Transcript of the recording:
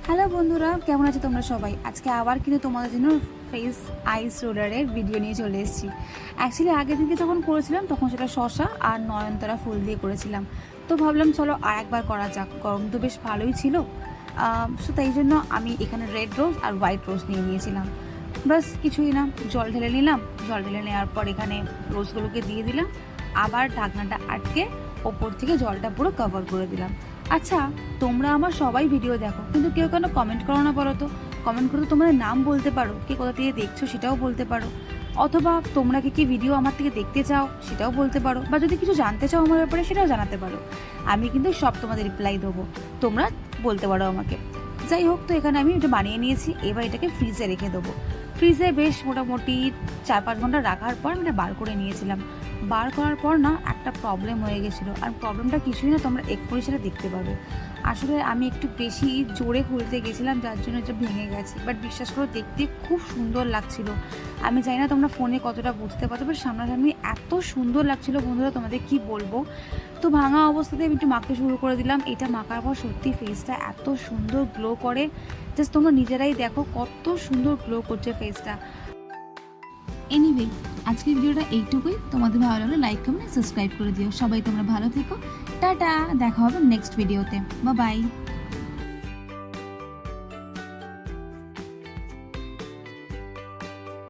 Hello বন্ধুরা, কেমন আছো তোমরা সবাই? আজকে আবার কিন্তু তোমাদের জন্য ফেস আইস রোলারের ভিডিও নিয়ে চলে এসেছি। অ্যাকচুয়ালি আগের দিনকে যখন করেছিলাম তখন সেটা শসা আর নয়নতারা ফুল দিয়ে করেছিলাম। তো ভাবলাম চলো আর একবার করা যাক, গরম তো বেশ ভালোই ছিল। সো তাই জন্য আমি এখানে রেড রোজ আর হোয়াইট রোজ নিয়ে নিয়েছিলাম। বাস কিছুই না, জল ঢেলে নিলাম। জল ঢেলে নেওয়ার পর এখানে রোজগুলোকে দিয়ে দিলাম, আবার ঢাকনাটা আটকে ওপর থেকে জলটা পুরো কভার করে দিলাম। আচ্ছা, তোমরা আমার সবাই ভিডিও দেখো, কিন্তু কেউ কেন কমেন্ট করো না বলো তো? কমেন্ট করে তো তোমাদের নাম বলতে পারো, কে কোথা থেকে দেখছো সেটাও বলতে পারো, অথবা তোমরা কি ভিডিও আমার থেকে দেখতে চাও সেটাও বলতে পারো, বা যদি কিছু জানতে চাও আমার ব্যাপারে সেটাও জানাতে পারো। আমি কিন্তু সব তোমাদের রিপ্লাই দেবো, তোমরা বলতে পারো আমাকে। যাই হোক, তো এখানে আমি এটা বানিয়ে নিয়েছি, এবার এটাকে ফ্রিজে রেখে দেবো। ফ্রিজে বেশ মোটামুটি 4-5 ঘন্টা রাখার পর আমি এটা বার করে নিয়েছিলাম। বার করার পর না একটা প্রবলেম হয়ে গেছিলো, আর প্রবলেমটা কিছুই না, তোমরা এক্ষুনি সেটা দেখতে পাবে। আসলে আমি একটু বেশি জোরে খুলতে গেছিলাম, যার জন্য এটা ভেঙে গেছে। বাট বিশ্বাস করে দেখতে খুব সুন্দর লাগছিল। আমি জানি না তোমরা ফোনে কতটা বুঝতে পারছো, বাট সামনাসামনি এত সুন্দর লাগছিল বন্ধুরা, তোমাদের কি বলবো। তো ভাঙা অবস্থাতে আমি একটু মাখতে শুরু করে দিলাম। এটা মাখার পর সত্যি ফেসটা এত সুন্দর গ্লো করে, জাস্ট তোমরা নিজেরাই দেখো কত সুন্দর গ্লো করছে ফেসটা। এনিওয়ে, আজকের ভিডিওটা এইটুকুই। তোমাদের ভালো লাগলে লাইক কমেন্ট সাবস্ক্রাইব করে দিও। সবাই তোমরা ভালো থেকো, টাটা, দেখা হবে নেক্সট ভিডিওতে, বাই বাই।